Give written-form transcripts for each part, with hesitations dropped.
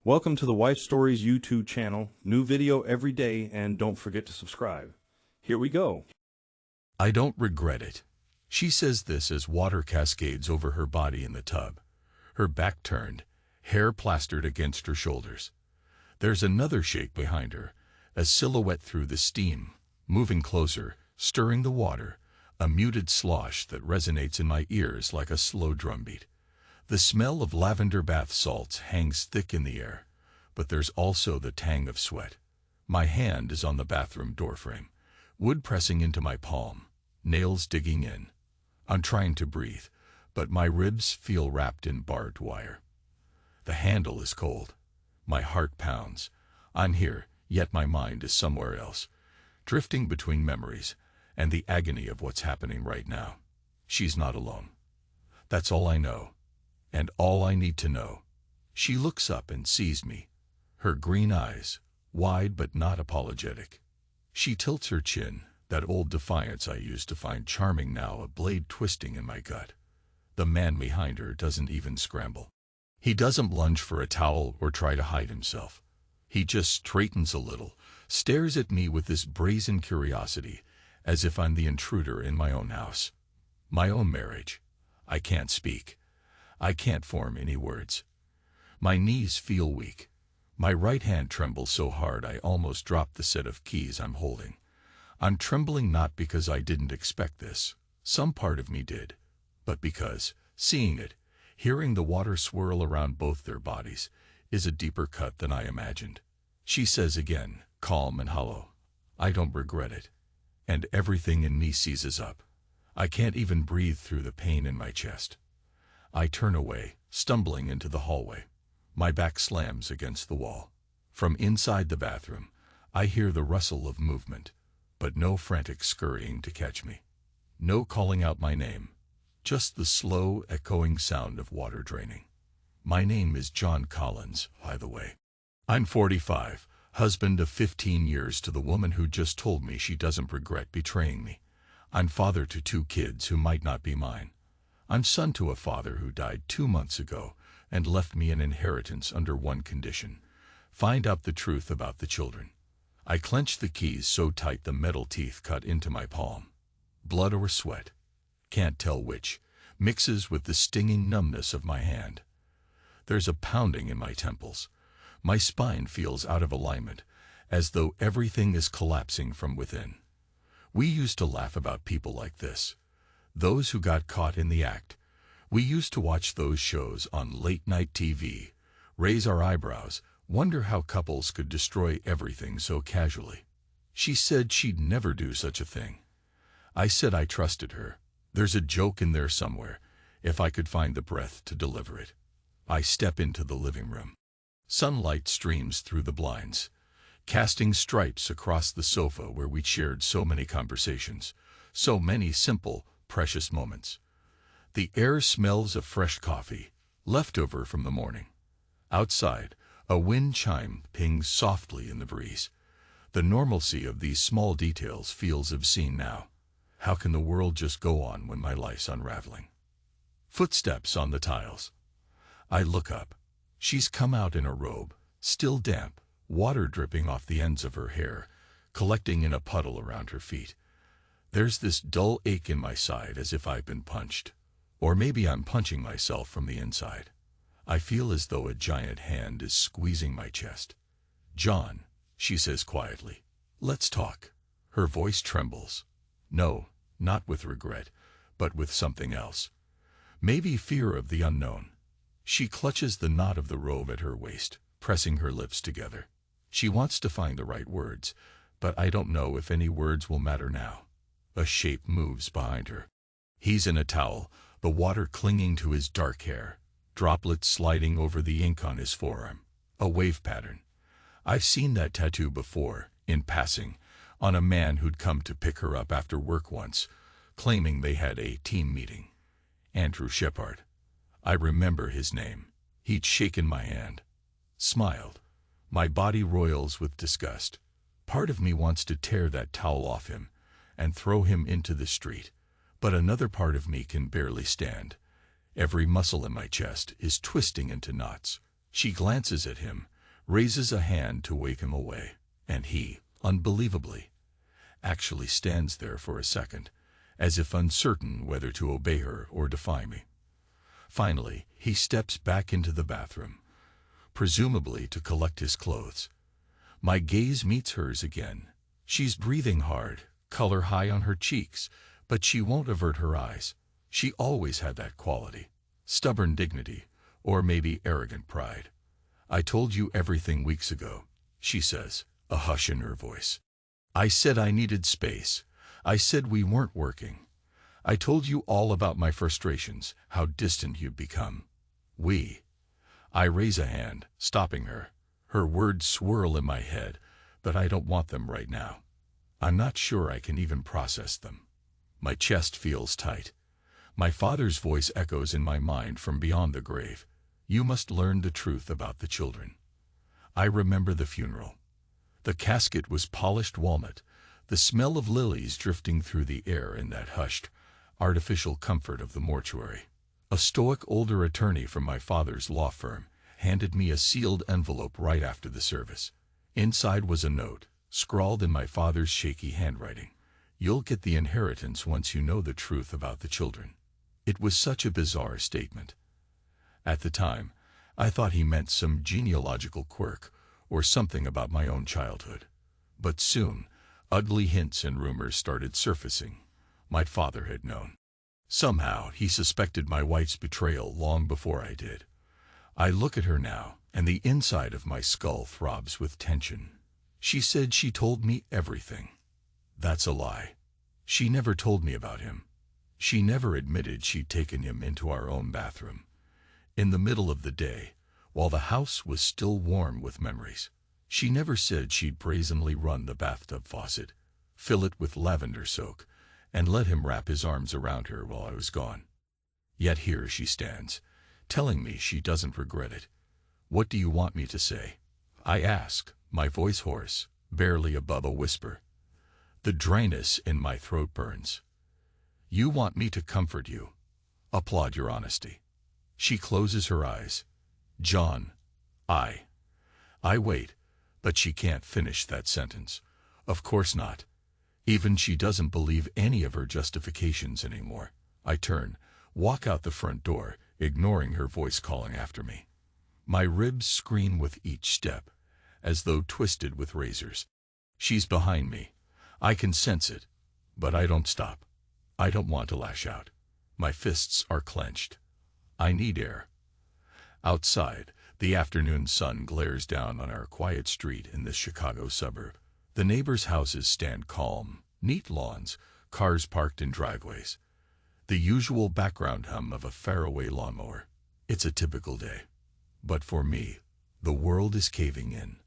Welcome to the Wife Stories YouTube channel. New video every day, and don't forget to subscribe. Here we go. I don't regret it. She says this as water cascades over her body in the tub, her back turned, hair plastered against her shoulders. There's another shake behind her, a silhouette through the steam, moving closer, stirring the water, a muted slosh that resonates in my ears like a slow drumbeat. The smell of lavender bath salts hangs thick in the air, but there's also the tang of sweat. My hand is on the bathroom doorframe, wood pressing into my palm, nails digging in. I'm trying to breathe, but my ribs feel wrapped in barbed wire. The handle is cold. My heart pounds. I'm here, yet my mind is somewhere else, drifting between memories and the agony of what's happening right now. She's not alone. That's all I know. And all I need to know. She looks up and sees me, her green eyes, wide but not apologetic. She tilts her chin, that old defiance I used to find charming now a blade twisting in my gut. The man behind her doesn't even scramble. He doesn't lunge for a towel or try to hide himself. He just straightens a little, stares at me with this brazen curiosity, as if I'm the intruder in my own house, my own marriage. I can't speak. I can't form any words. My knees feel weak. My right hand trembles so hard I almost drop the set of keys I'm holding. I'm trembling not because I didn't expect this. Some part of me did. But because, seeing it, hearing the water swirl around both their bodies, is a deeper cut than I imagined. She says again, calm and hollow, I don't regret it. And everything in me seizes up. I can't even breathe through the pain in my chest. I turn away, stumbling into the hallway. My back slams against the wall. From inside the bathroom, I hear the rustle of movement, but no frantic scurrying to catch me. No calling out my name, just the slow, echoing sound of water draining. My name is John Collins, by the way. I'm 45, husband of 15 years to the woman who just told me she doesn't regret betraying me. I'm father to 2 kids who might not be mine. I'm son to a father who died 2 months ago and left me an inheritance under one condition: find out the truth about the children. I clench the keys so tight the metal teeth cut into my palm. Blood or sweat, can't tell which, mixes with the stinging numbness of my hand. There's a pounding in my temples. My spine feels out of alignment, as though everything is collapsing from within. We used to laugh about people like this, those who got caught in the act. We used to watch those shows on late-night TV, raise our eyebrows, wonder how couples could destroy everything so casually. She said she'd never do such a thing. I said I trusted her. There's a joke in there somewhere, if I could find the breath to deliver it. I step into the living room. Sunlight streams through the blinds, casting stripes across the sofa where we'd shared so many conversations, so many simple, precious moments. The air smells of fresh coffee, leftover from the morning. Outside, a wind chime pings softly in the breeze. The normalcy of these small details feels obscene now. How can the world just go on when my life's unraveling? Footsteps on the tiles. I look up. She's come out in a robe, still damp, water dripping off the ends of her hair, collecting in a puddle around her feet. There's this dull ache in my side as if I've been punched. Or maybe I'm punching myself from the inside. I feel as though a giant hand is squeezing my chest. John, she says quietly, let's talk. Her voice trembles. No, not with regret, but with something else. Maybe fear of the unknown. She clutches the knot of the robe at her waist, pressing her lips together. She wants to find the right words, but I don't know if any words will matter now. A shape moves behind her. He's in a towel, the water clinging to his dark hair, droplets sliding over the ink on his forearm. A wave pattern. I've seen that tattoo before, in passing, on a man who'd come to pick her up after work once, claiming they had a team meeting. Andrew Shepard. I remember his name. He'd shaken my hand, smiled. My body roils with disgust. Part of me wants to tear that towel off him and throw him into the street, but another part of me can barely stand. Every muscle in my chest is twisting into knots. She glances at him, raises a hand to wake him away, and he, unbelievably, actually stands there for a second, as if uncertain whether to obey her or defy me. Finally, he steps back into the bathroom, presumably to collect his clothes. My gaze meets hers again. She's breathing hard, color high on her cheeks, but she won't avert her eyes. She always had that quality. Stubborn dignity, or maybe arrogant pride. "I told you everything weeks ago," she says, a hush in her voice. "I said I needed space. I said we weren't working. I told you all about my frustrations, how distant you'd become. We." I raise a hand, stopping her. Her words swirl in my head, but I don't want them right now. I'm not sure I can even process them. My chest feels tight. My father's voice echoes in my mind from beyond the grave. "You must learn the truth about the children." I remember the funeral. The casket was polished walnut, the smell of lilies drifting through the air in that hushed, artificial comfort of the mortuary. A stoic older attorney from my father's law firm handed me a sealed envelope right after the service. Inside was a note, scrawled in my father's shaky handwriting. "You'll get the inheritance once you know the truth about the children." It was such a bizarre statement. At the time, I thought he meant some genealogical quirk or something about my own childhood. But soon, ugly hints and rumors started surfacing. My father had known. Somehow, he suspected my wife's betrayal long before I did. I look at her now, and the inside of my skull throbs with tension. She said she told me everything. That's a lie. She never told me about him. She never admitted she'd taken him into our own bathroom. In the middle of the day, while the house was still warm with memories. She never said she'd brazenly run the bathtub faucet, fill it with lavender soak, and let him wrap his arms around her while I was gone. Yet here she stands, telling me she doesn't regret it. What do you want me to say? I ask, my voice hoarse, barely above a whisper. The dryness in my throat burns. You want me to comfort you. Applaud your honesty. She closes her eyes. John, I wait, but she can't finish that sentence. Of course not. Even she doesn't believe any of her justifications anymore. I turn, walk out the front door, ignoring her voice calling after me. My ribs scream with each step, as though twisted with razors. She's behind me. I can sense it, but I don't stop. I don't want to lash out. My fists are clenched. I need air. Outside, the afternoon sun glares down on our quiet street in this Chicago suburb. The neighbors' houses stand calm, neat lawns, cars parked in driveways. The usual background hum of a faraway lawnmower. It's a typical day. But for me, the world is caving in.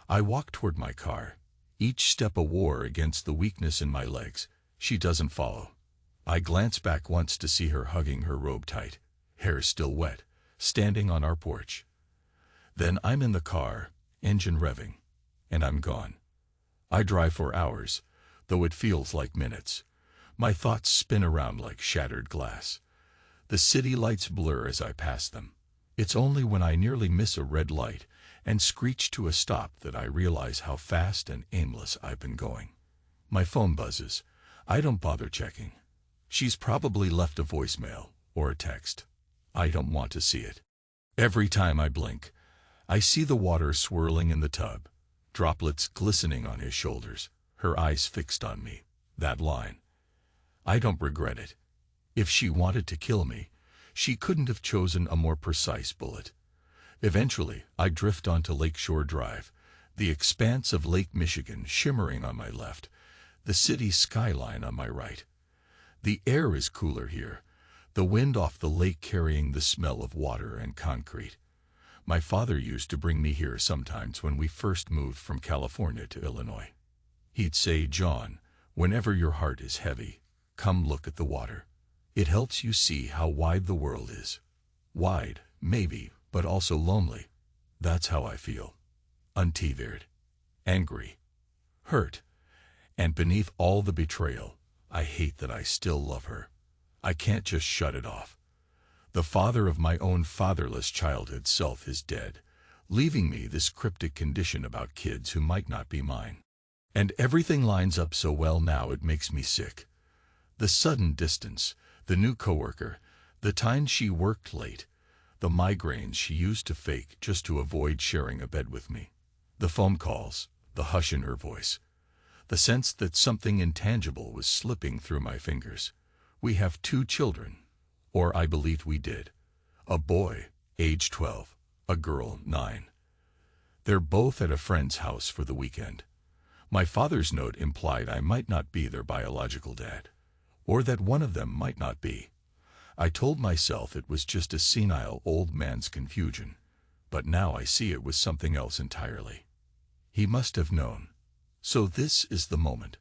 I walk toward my car, each step a war against the weakness in my legs. She doesn't follow. I glance back once to see her hugging her robe tight, hair still wet, standing on our porch. Then I'm in the car, engine revving, and I'm gone. I drive for hours, though it feels like minutes. My thoughts spin around like shattered glass. The city lights blur as I pass them. It's only when I nearly miss a red light and screech to a stop that I realize how fast and aimless I've been going. My phone buzzes. I don't bother checking. She's probably left a voicemail or a text. I don't want to see it. Every time I blink, I see the water swirling in the tub, droplets glistening on his shoulders, her eyes fixed on me. That line. I don't regret it. If she wanted to kill me, she couldn't have chosen a more precise bullet. Eventually, I drift onto Lakeshore Drive, the expanse of Lake Michigan shimmering on my left, the city skyline on my right. The air is cooler here, the wind off the lake carrying the smell of water and concrete. My father used to bring me here sometimes when we first moved from California to Illinois. He'd say, "John, whenever your heart is heavy, come look at the water. It helps you see how wide the world is. Wide, maybe, but also lonely." That's how I feel. Untethered, angry, hurt, and beneath all the betrayal, I hate that I still love her. I can't just shut it off. The father of my own fatherless childhood self is dead, leaving me this cryptic condition about kids who might not be mine. And everything lines up so well now it makes me sick. The sudden distance, the new coworker, the time she worked late, the migraines she used to fake just to avoid sharing a bed with me, the phone calls, the hush in her voice, the sense that something intangible was slipping through my fingers. We have 2 children, or I believed we did. A boy, age 12, a girl, 9. They're both at a friend's house for the weekend. My father's note implied I might not be their biological dad, or that one of them might not be. I told myself it was just a senile old man's confusion, but now I see it was something else entirely. He must have known. So this is the moment.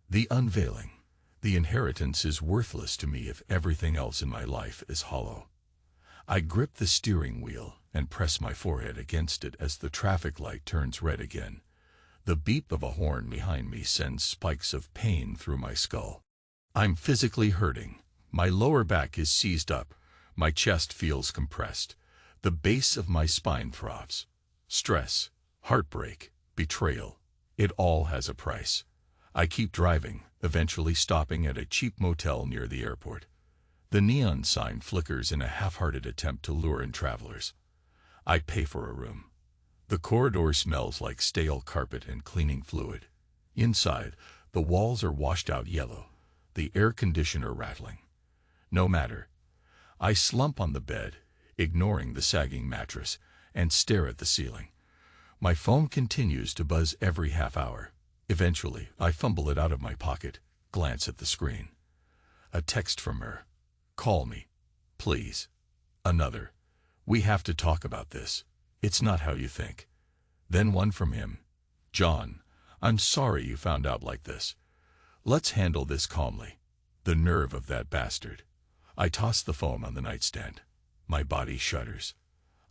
The unveiling. The inheritance is worthless to me if everything else in my life is hollow. I grip the steering wheel and press my forehead against it as the traffic light turns red again. The beep of a horn behind me sends spikes of pain through my skull. I'm physically hurting. My lower back is seized up. My chest feels compressed. The base of my spine throbs. Stress, heartbreak, betrayal. It all has a price. I keep driving, eventually stopping at a cheap motel near the airport. The neon sign flickers in a half-hearted attempt to lure in travelers. I pay for a room. The corridor smells like stale carpet and cleaning fluid. Inside, the walls are washed out yellow, the air conditioner rattling. No matter. I slump on the bed, ignoring the sagging mattress, and stare at the ceiling. My phone continues to buzz every half hour. Eventually, I fumble it out of my pocket, glance at the screen. A text from her. Call me, please. Another. We have to talk about this. It's not how you think. Then one from him. John, I'm sorry you found out like this. Let's handle this calmly. The nerve of that bastard. I toss the phone on the nightstand. My body shudders.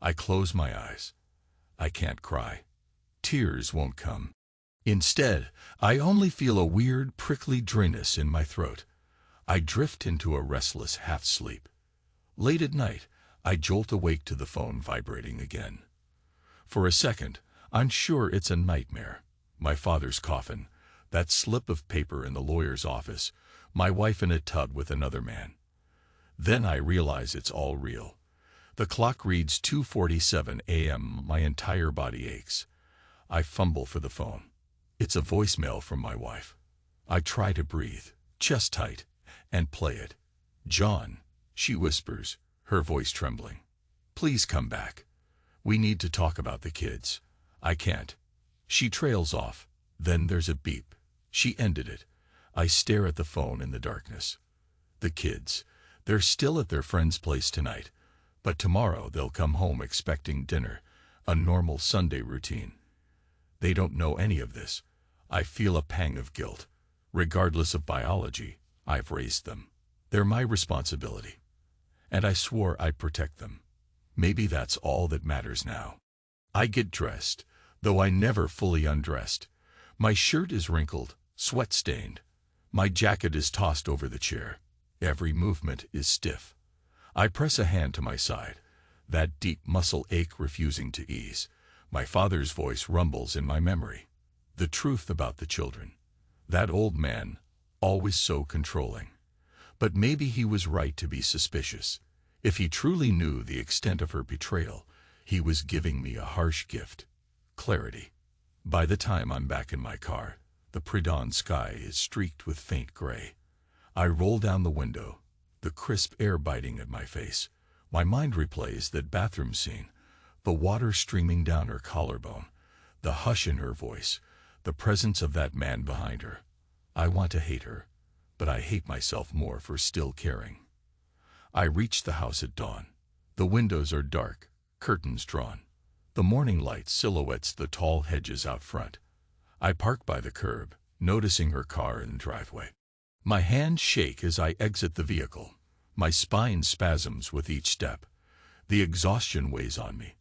I close my eyes. I can't cry. Tears won't come. Instead, I only feel a weird, prickly dryness in my throat. I drift into a restless half-sleep. Late at night, I jolt awake to the phone vibrating again. For a second, I'm sure it's a nightmare. My father's coffin, that slip of paper in the lawyer's office, my wife in a tub with another man. Then I realize it's all real. The clock reads 2:47 a.m. My entire body aches. I fumble for the phone. It's a voicemail from my wife. I try to breathe, chest tight, and play it. John, she whispers, her voice trembling. Please come back. We need to talk about the kids. I can't. She trails off. Then there's a beep. She ended it. I stare at the phone in the darkness. The kids. They're still at their friend's place tonight. But tomorrow they'll come home expecting dinner, a normal Sunday routine. They don't know any of this. I feel a pang of guilt. Regardless of biology, I've raised them. They're my responsibility. And I swore I'd protect them. Maybe that's all that matters now. I get dressed, though I never fully undressed. My shirt is wrinkled, sweat-stained. My jacket is tossed over the chair. Every movement is stiff. I press a hand to my side, that deep muscle ache refusing to ease. My father's voice rumbles in my memory. The truth about the children. That old man, always so controlling. But maybe he was right to be suspicious. If he truly knew the extent of her betrayal, he was giving me a harsh gift. Clarity. By the time I'm back in my car, the pre-dawn sky is streaked with faint gray. I roll down the window, the crisp air biting at my face. My mind replays that bathroom scene, the water streaming down her collarbone, the hush in her voice, the presence of that man behind her. I want to hate her, but I hate myself more for still caring. I reach the house at dawn. The windows are dark, curtains drawn. The morning light silhouettes the tall hedges out front. I park by the curb, noticing her car in the driveway. My hands shake as I exit the vehicle. My spine spasms with each step. The exhaustion weighs on me.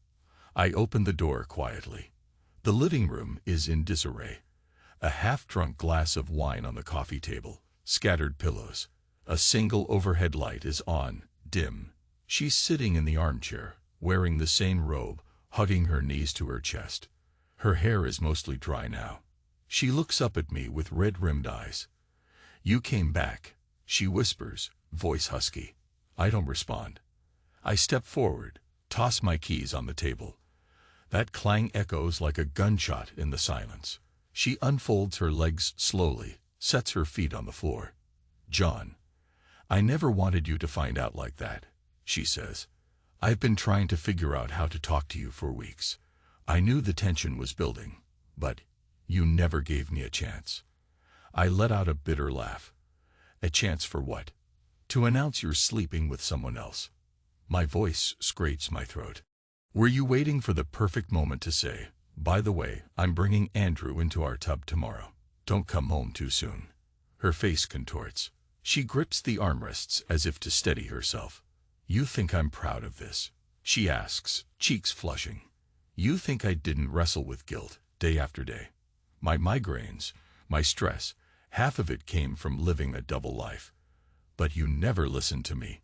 I open the door quietly. The living room is in disarray. A half-drunk glass of wine on the coffee table, scattered pillows. A single overhead light is on, dim. She's sitting in the armchair, wearing the same robe, hugging her knees to her chest. Her hair is mostly dry now. She looks up at me with red-rimmed eyes. "You came back," she whispers, voice husky. I don't respond. I step forward, toss my keys on the table. That clang echoes like a gunshot in the silence. She unfolds her legs slowly, sets her feet on the floor. "John, I never wanted you to find out like that," she says. "I've been trying to figure out how to talk to you for weeks. I knew the tension was building, but you never gave me a chance." I let out a bitter laugh. "A chance for what?" "To announce you're sleeping with someone else." My voice scrapes my throat. "Were you waiting for the perfect moment to say, 'By the way, I'm bringing Andrew into our tub tomorrow. Don't come home too soon'?" Her face contorts. She grips the armrests as if to steady herself. "You think I'm proud of this?" she asks, cheeks flushing. "You think I didn't wrestle with guilt day after day? My migraines, my stress, half of it came from living a double life. But you never listened to me.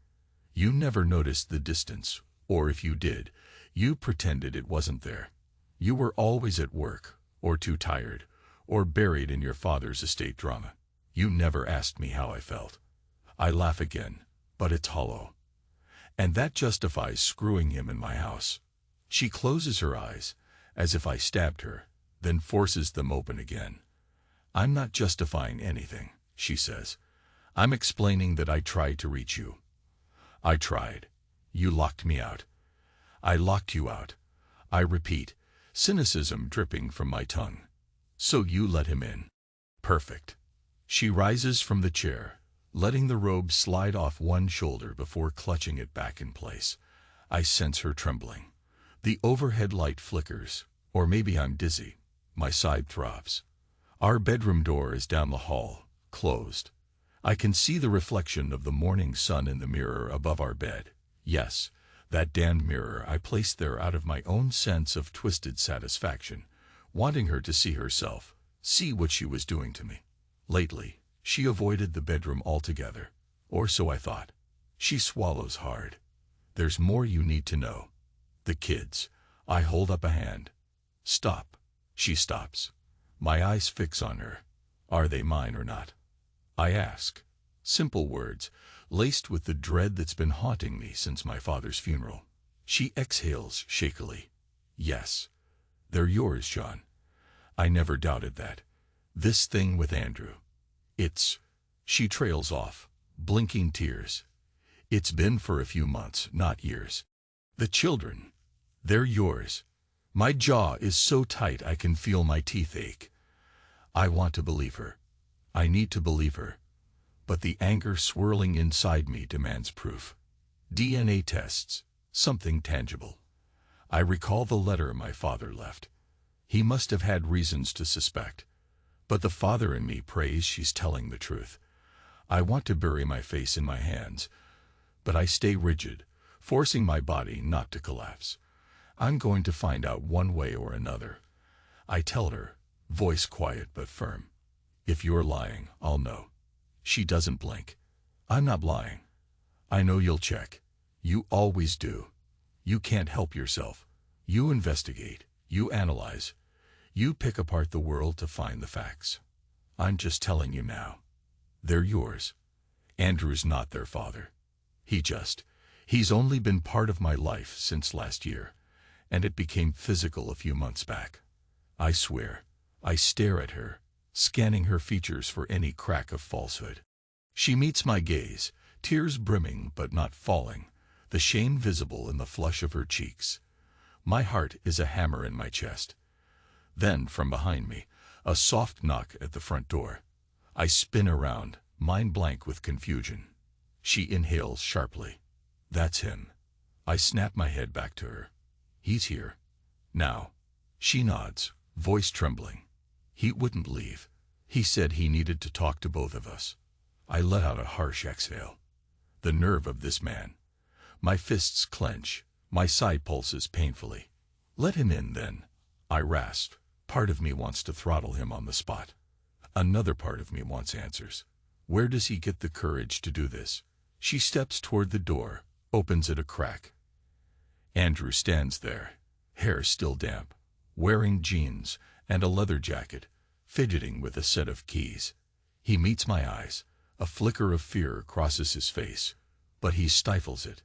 You never noticed the distance, or if you did, you pretended it wasn't there. You were always at work, or too tired, or buried in your father's estate drama. You never asked me how I felt." I laugh again, but it's hollow. "And that justifies screwing him in my house." She closes her eyes, as if I stabbed her, then forces them open again. "I'm not justifying anything," she says. "I'm explaining that I tried to reach you." "I tried. You locked me out." "I locked you out," I repeat, cynicism dripping from my tongue. "So you let him in." "Perfect." She rises from the chair, letting the robe slide off one shoulder before clutching it back in place. I sense her trembling. The overhead light flickers, or maybe I'm dizzy. My side throbs. Our bedroom door is down the hall, closed. I can see the reflection of the morning sun in the mirror above our bed. Yes, that damned mirror I placed there out of my own sense of twisted satisfaction, wanting her to see herself, see what she was doing to me. Lately, she avoided the bedroom altogether, or so I thought. She swallows hard. "There's more you need to know. The kids." I hold up a hand. "Stop." She stops. My eyes fix on her. "Are they mine or not?" I ask. Simple words, laced with the dread that's been haunting me since my father's funeral. She exhales shakily. "Yes. They're yours, John. I never doubted that. This thing with Andrew. It's..." She trails off, blinking tears. "It's been for a few months, not years. The children, they're yours." My jaw is so tight I can feel my teeth ache. I want to believe her. I need to believe her. But the anger swirling inside me demands proof. DNA tests, something tangible. I recall the letter my father left. He must have had reasons to suspect. But the father in me prays she's telling the truth. I want to bury my face in my hands, but I stay rigid, forcing my body not to collapse. I'm going to find out one way or another. I tell her, voice quiet but firm. "If you're lying, I'll know." She doesn't blink. "I'm not lying. I know you'll check. You always do. You can't help yourself. You investigate. You analyze. You pick apart the world to find the facts. I'm just telling you now. They're yours. Andrew's not their father. He's only been part of my life since last year, and it became physical a few months back. I swear." I stare at her, scanning her features for any crack of falsehood. She meets my gaze, tears brimming but not falling, the shame visible in the flush of her cheeks. My heart is a hammer in my chest. Then, from behind me, a soft knock at the front door. I spin around, mind blank with confusion. She inhales sharply. "That's him." I snap my head back to her. "He's here. Now." She nods, voice trembling. "He wouldn't leave. He said he needed to talk to both of us." I let out a harsh exhale. The nerve of this man. My fists clench, my side pulses painfully. "Let him in, then," I rasp. Part of me wants to throttle him on the spot. Another part of me wants answers. Where does he get the courage to do this? She steps toward the door, opens it a crack. Andrew stands there, hair still damp, wearing jeans and a leather jacket, fidgeting with a set of keys. He meets my eyes. A flicker of fear crosses his face, but he stifles it.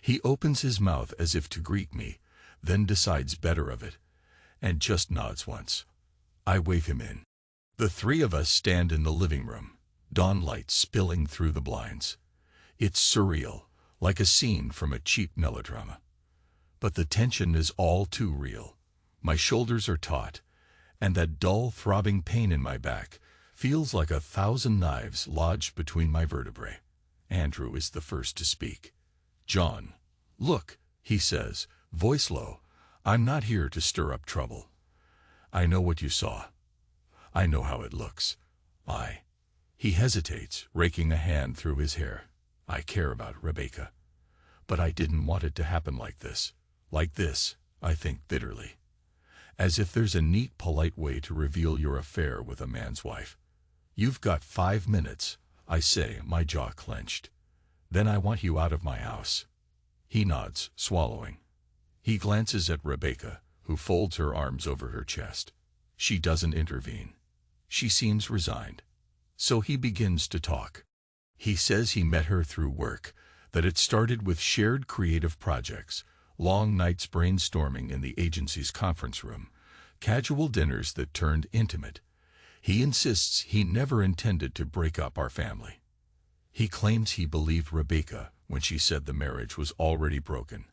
He opens his mouth as if to greet me, then decides better of it, and just nods once. I wave him in. The three of us stand in the living room, dawn light spilling through the blinds. It's surreal, like a scene from a cheap melodrama. But the tension is all too real. My shoulders are taut, and that dull, throbbing pain in my back feels like 1,000 knives lodged between my vertebrae. Andrew is the first to speak. "John, look," he says, voice low. "I'm not here to stir up trouble. I know what you saw. I know how it looks. He hesitates, raking a hand through his hair. "I care about Rebecca. But I didn't want it to happen like this. Like this," I think bitterly. As if there's a neat, polite way to reveal your affair with a man's wife. "You've got 5 minutes," I say, my jaw clenched. "Then I want you out of my house." He nods, swallowing. He glances at Rebecca, who folds her arms over her chest. She doesn't intervene. She seems resigned. So he begins to talk. He says he met her through work, that it started with shared creative projects, long nights brainstorming in the agency's conference room, casual dinners that turned intimate. He insists he never intended to break up our family. He claims he believed Rebecca when she said the marriage was already broken,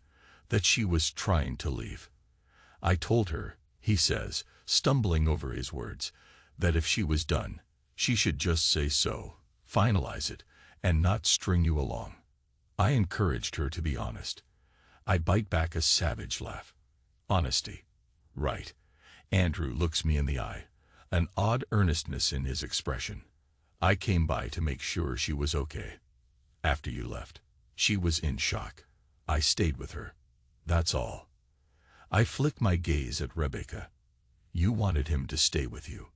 that she was trying to leave. "I told her," he says, stumbling over his words, "that if she was done, she should just say so, finalize it, and not string you along." I encouraged her to be honest. I bite back a savage laugh. Honesty. Right. Andrew looks me in the eye, an odd earnestness in his expression. "I came by to make sure she was okay. After you left, she was in shock. I stayed with her. That's all." I flick my gaze at Rebecca. "You wanted him to stay with you."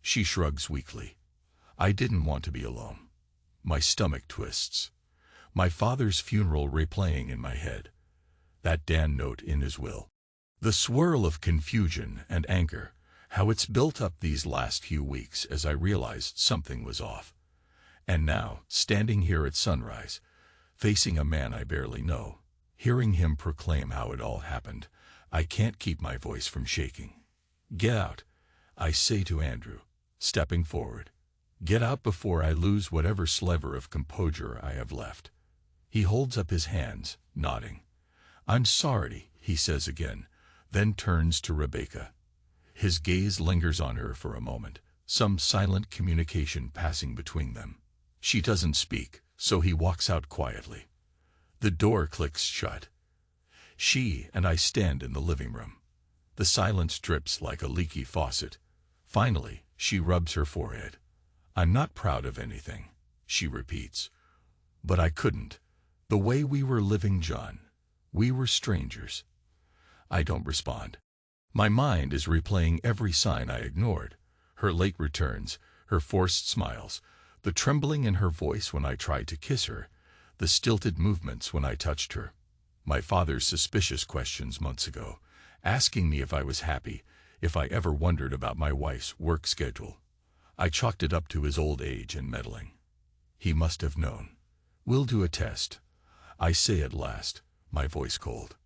She shrugs weakly. "I didn't want to be alone." My stomach twists. My father's funeral replaying in my head. That Dan note in his will. The swirl of confusion and anger, how it's built up these last few weeks as I realized something was off. And now, standing here at sunrise, facing a man I barely know, hearing him proclaim how it all happened, I can't keep my voice from shaking. "Get out," I say to Andrew, stepping forward. "Get out before I lose whatever sliver of composure I have left." He holds up his hands, nodding. "I'm sorry," he says again, then turns to Rebecca. His gaze lingers on her for a moment, some silent communication passing between them. She doesn't speak, so he walks out quietly. The door clicks shut. She and I stand in the living room. The silence drips like a leaky faucet. Finally, she rubs her forehead. "I'm not proud of anything," she repeats. "But I couldn't. The way we were living, John. We were strangers." I don't respond. My mind is replaying every sign I ignored. Her late returns, her forced smiles, the trembling in her voice when I tried to kiss her, the stilted movements when I touched her. My father's suspicious questions months ago, asking me if I was happy, if I ever wondered about my wife's work schedule. I chalked it up to his old age and meddling. He must have known. "We'll do a test," I say at last, my voice cold.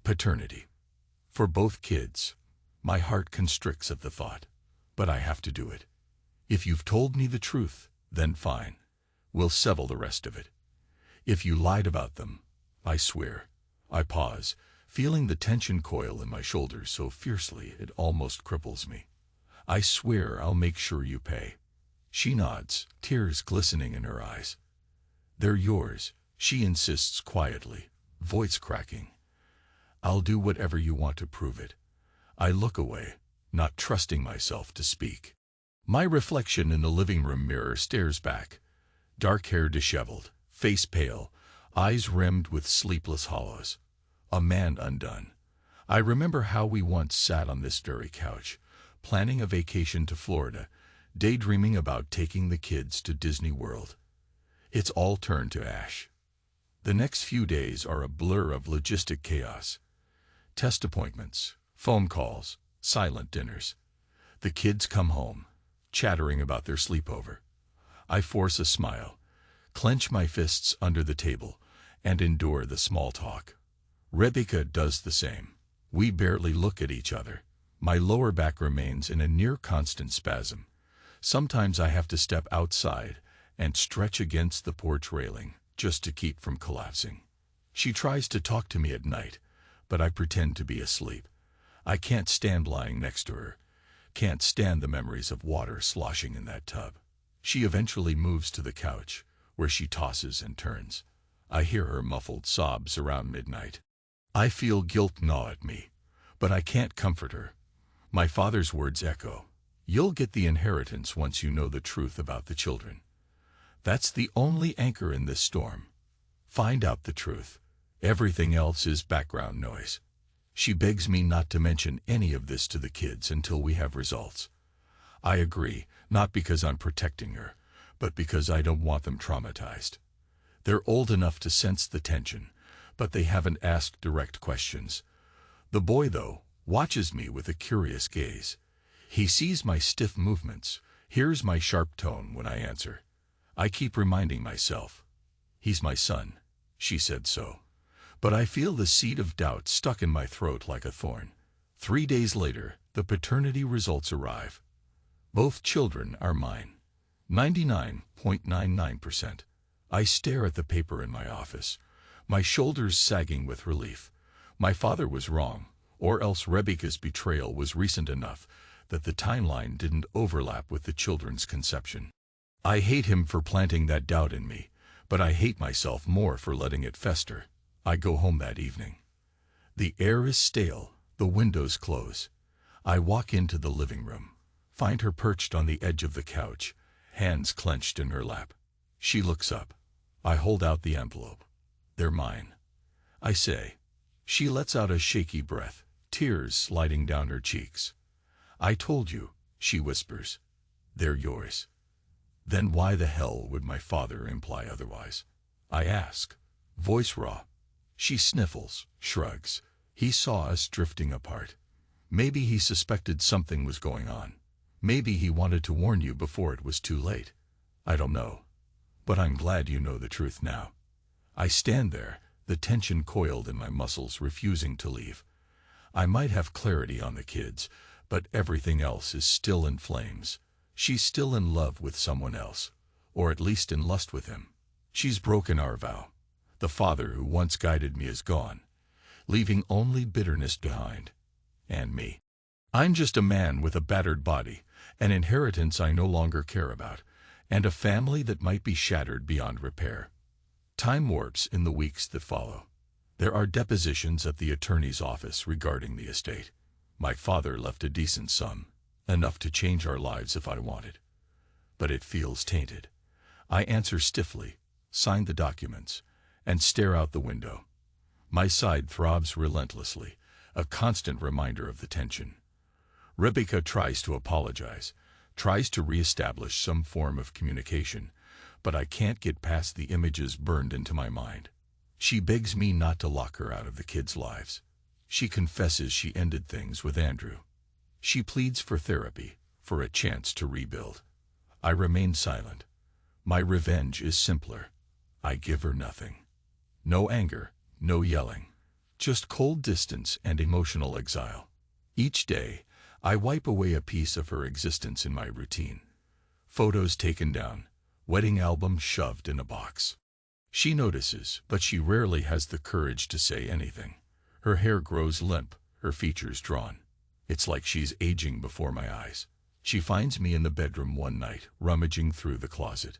"Paternity. For both kids." My heart constricts at the thought, but I have to do it. "If you've told me the truth, then fine. We'll settle the rest of it. If you lied about them, I swear." I pause, feeling the tension coil in my shoulders so fiercely it almost cripples me. "I swear I'll make sure you pay." She nods, tears glistening in her eyes. "They're yours," she insists quietly, voice cracking. "I'll do whatever you want to prove it." I look away, not trusting myself to speak. My reflection in the living room mirror stares back, dark hair disheveled, face pale, eyes rimmed with sleepless hollows. A man undone. I remember how we once sat on this very couch, planning a vacation to Florida, daydreaming about taking the kids to Disney World. It's all turned to ash. The next few days are a blur of logistic chaos. Test appointments, phone calls, silent dinners. The kids come home, chattering about their sleepover. I force a smile, clench my fists under the table, and endure the small talk. Rebecca does the same. We barely look at each other. My lower back remains in a near-constant spasm. Sometimes I have to step outside and stretch against the porch railing just to keep from collapsing. She tries to talk to me at night, but I pretend to be asleep. I can't stand lying next to her, can't stand the memories of water sloshing in that tub. She eventually moves to the couch, where she tosses and turns. I hear her muffled sobs around midnight. I feel guilt gnaw at me, but I can't comfort her. My father's words echo. You'll get the inheritance once you know the truth about the children. That's the only anchor in this storm. Find out the truth. Everything else is background noise. She begs me not to mention any of this to the kids until we have results. I agree, not because I'm protecting her, but because I don't want them traumatized. They're old enough to sense the tension, but they haven't asked direct questions. The boy, though, watches me with a curious gaze. He sees my stiff movements, hears my sharp tone when I answer. I keep reminding myself, he's my son. She said so. But I feel the seed of doubt stuck in my throat like a thorn. 3 days later, the paternity results arrive. Both children are mine. 99.99%. I stare at the paper in my office, my shoulders sagging with relief. My father was wrong, or else Rebecca's betrayal was recent enough that the timeline didn't overlap with the children's conception. I hate him for planting that doubt in me, but I hate myself more for letting it fester. I go home that evening. The air is stale, the windows close. I walk into the living room, find her perched on the edge of the couch, hands clenched in her lap. She looks up. I hold out the envelope. They're mine, I say. She lets out a shaky breath, tears sliding down her cheeks. I told you, she whispers. They're yours. Then why the hell would my father imply otherwise? I ask, voice raw. She sniffles, shrugs. He saw us drifting apart. Maybe he suspected something was going on. Maybe he wanted to warn you before it was too late. I don't know. But I'm glad you know the truth now. I stand there, the tension coiled in my muscles, refusing to leave. I might have clarity on the kids, but everything else is still in flames. She's still in love with someone else, or at least in lust with him. She's broken our vow. The father who once guided me is gone, leaving only bitterness behind. And me. I'm just a man with a battered body, an inheritance I no longer care about, and a family that might be shattered beyond repair. Time warps in the weeks that follow. There are depositions at the attorney's office regarding the estate. My father left a decent sum, enough to change our lives if I wanted. But it feels tainted. I answer stiffly, sign the documents, and stare out the window. My side throbs relentlessly, a constant reminder of the tension. Rebecca tries to apologize, tries to reestablish some form of communication, but I can't get past the images burned into my mind. She begs me not to lock her out of the kids' lives. She confesses she ended things with Andrew. She pleads for therapy, for a chance to rebuild. I remain silent. My revenge is simpler. I give her nothing. No anger, no yelling. Just cold distance and emotional exile. Each day, I wipe away a piece of her existence in my routine. Photos taken down, wedding albums shoved in a box. She notices, but she rarely has the courage to say anything. Her hair grows limp, her features drawn. It's like she's aging before my eyes. She finds me in the bedroom one night, rummaging through the closet.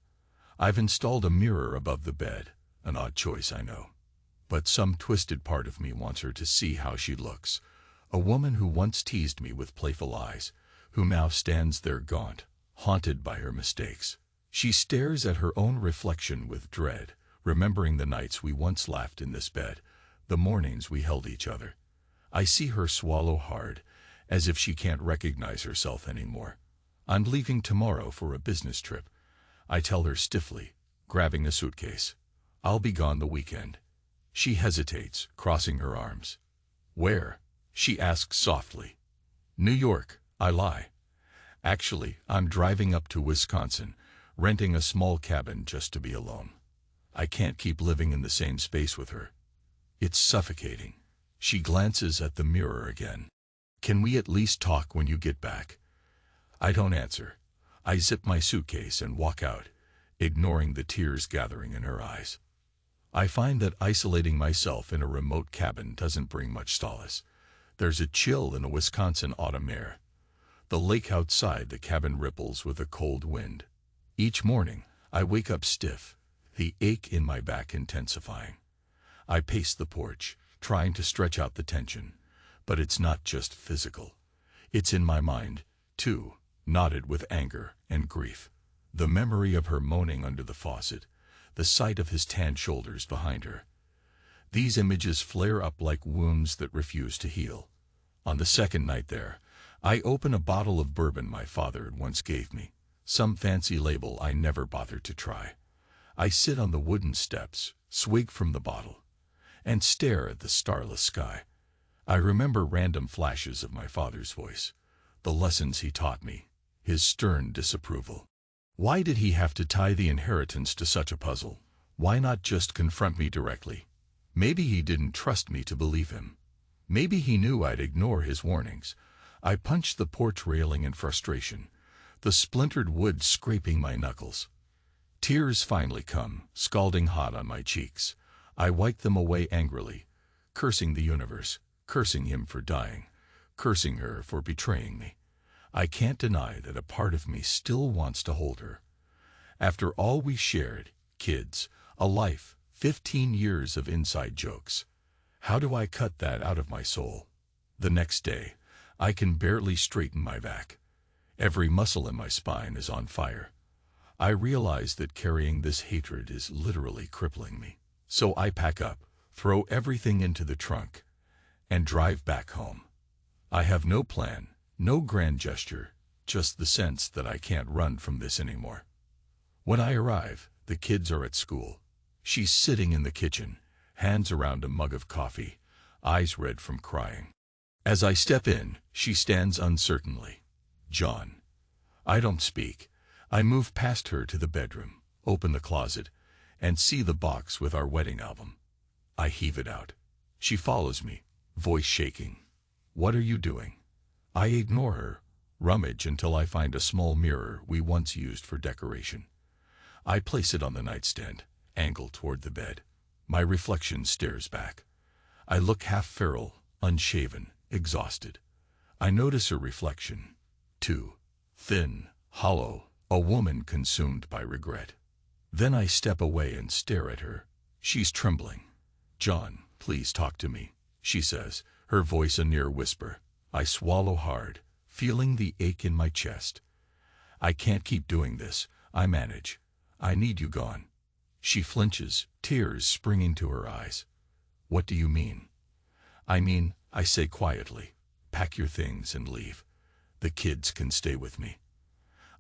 I've installed a mirror above the bed, an odd choice, I know. But some twisted part of me wants her to see how she looks. A woman who once teased me with playful eyes, who now stands there gaunt, haunted by her mistakes. She stares at her own reflection with dread, remembering the nights we once laughed in this bed, the mornings we held each other. I see her swallow hard, as if she can't recognize herself anymore. I'm leaving tomorrow for a business trip. I tell her stiffly, grabbing a suitcase. I'll be gone the weekend. She hesitates, crossing her arms. Where? She asks softly. New York, I lie. Actually, I'm driving up to Wisconsin, renting a small cabin just to be alone. I can't keep living in the same space with her. It's suffocating. She glances at the mirror again. Can we at least talk when you get back? I don't answer. I zip my suitcase and walk out, ignoring the tears gathering in her eyes. I find that isolating myself in a remote cabin doesn't bring much solace. There's a chill in a Wisconsin autumn air. The lake outside the cabin ripples with a cold wind. Each morning, I wake up stiff, the ache in my back intensifying. I pace the porch, trying to stretch out the tension, but it's not just physical. It's in my mind, too, knotted with anger and grief. The memory of her moaning under the faucet, the sight of his tanned shoulders behind her. These images flare up like wounds that refuse to heal. On the second night there, I open a bottle of bourbon my father had once gave me, some fancy label I never bothered to try. I sit on the wooden steps, swig from the bottle, and stare at the starless sky. I remember random flashes of my father's voice, the lessons he taught me, his stern disapproval. Why did he have to tie the inheritance to such a puzzle? Why not just confront me directly? Maybe he didn't trust me to believe him. Maybe he knew I'd ignore his warnings. I punched the porch railing in frustration, the splintered wood scraping my knuckles. Tears finally come, scalding hot on my cheeks. I wipe them away angrily, cursing the universe, cursing him for dying, cursing her for betraying me. I can't deny that a part of me still wants to hold her. After all we shared, kids, a life, 15 years of inside jokes. How do I cut that out of my soul? The next day, I can barely straighten my back. Every muscle in my spine is on fire. I realize that carrying this hatred is literally crippling me. So I pack up, throw everything into the trunk, and drive back home. I have no plan, no grand gesture, just the sense that I can't run from this anymore. When I arrive, the kids are at school. She's sitting in the kitchen, hands around a mug of coffee, eyes red from crying. As I step in, she stands uncertainly. John. I don't speak. I move past her to the bedroom, open the closet, and see the box with our wedding album. I heave it out. She follows me, voice shaking. What are you doing? I ignore her, rummage until I find a small mirror we once used for decoration. I place it on the nightstand, angled toward the bed. My reflection stares back. I look half feral, unshaven, exhausted. I notice her reflection, too. Thin, hollow, a woman consumed by regret. Then I step away and stare at her. She's trembling. John, please talk to me, she says, her voice a near whisper. I swallow hard, feeling the ache in my chest. I can't keep doing this, I manage. I need you gone. She flinches, tears springing to her eyes. What do you mean? I say quietly, pack your things and leave. The kids can stay with me.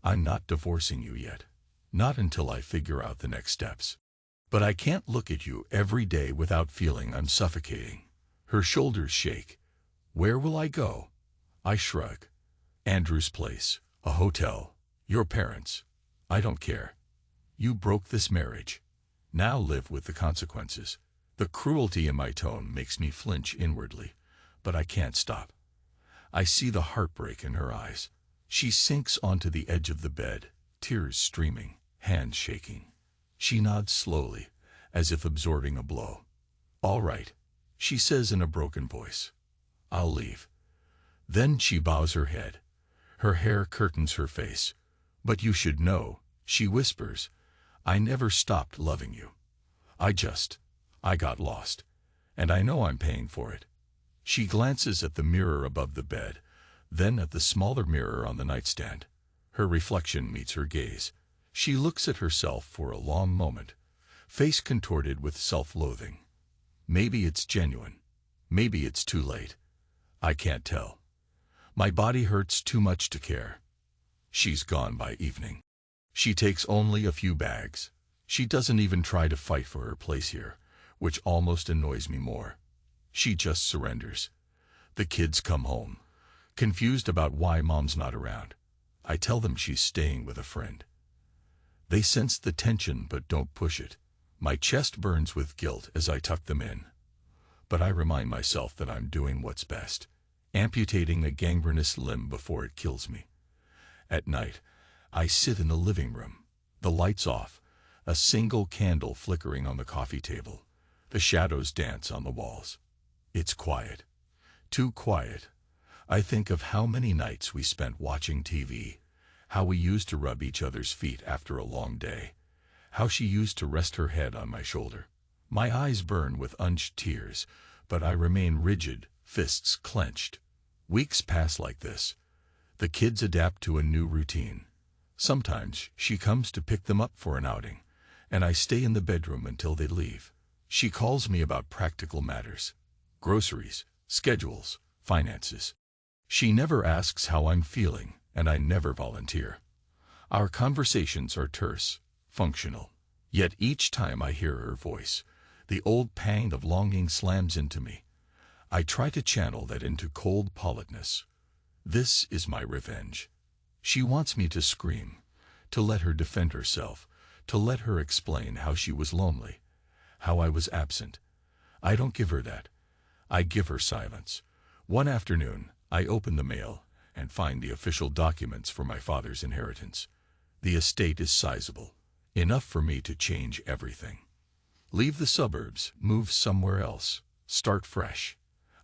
I'm not divorcing you yet. Not until I figure out the next steps. But I can't look at you every day without feeling I'm suffocating. Her shoulders shake. Where will I go? I shrug. Andrew's place, a hotel, your parents. I don't care. You broke this marriage. Now live with the consequences. The cruelty in my tone makes me flinch inwardly, but I can't stop. I see the heartbreak in her eyes. She sinks onto the edge of the bed, tears streaming, hands shaking. She nods slowly, as if absorbing a blow. All right, she says in a broken voice. I'll leave. Then she bows her head. Her hair curtains her face. But you should know, she whispers, I never stopped loving you. I got lost. And I know I'm paying for it. She glances at the mirror above the bed, then at the smaller mirror on the nightstand. Her reflection meets her gaze. She looks at herself for a long moment, face contorted with self-loathing. Maybe it's genuine. Maybe it's too late. I can't tell. My body hurts too much to care. She's gone by evening. She takes only a few bags. She doesn't even try to fight for her place here, which almost annoys me more. She just surrenders. The kids come home, confused about why mom's not around. I tell them she's staying with a friend. They sense the tension but don't push it. My chest burns with guilt as I tuck them in. But I remind myself that I'm doing what's best, amputating a gangrenous limb before it kills me. At night, I sit in the living room, the lights off, a single candle flickering on the coffee table. The shadows dance on the walls. It's quiet. Too quiet. I think of how many nights we spent watching TV, how we used to rub each other's feet after a long day, how she used to rest her head on my shoulder. My eyes burn with unshed tears, but I remain rigid, fists clenched. Weeks pass like this. The kids adapt to a new routine. Sometimes she comes to pick them up for an outing, and I stay in the bedroom until they leave. She calls me about practical matters, groceries, schedules, finances. She never asks how I'm feeling, and I never volunteer. Our conversations are terse, functional. Yet each time I hear her voice, the old pang of longing slams into me. I try to channel that into cold politeness. This is my revenge. She wants me to scream, to let her defend herself, to let her explain how she was lonely, how I was absent. I don't give her that. I give her silence. One afternoon, I open the mail and find the official documents for my father's inheritance. The estate is sizable, enough for me to change everything. Leave the suburbs, move somewhere else, start fresh.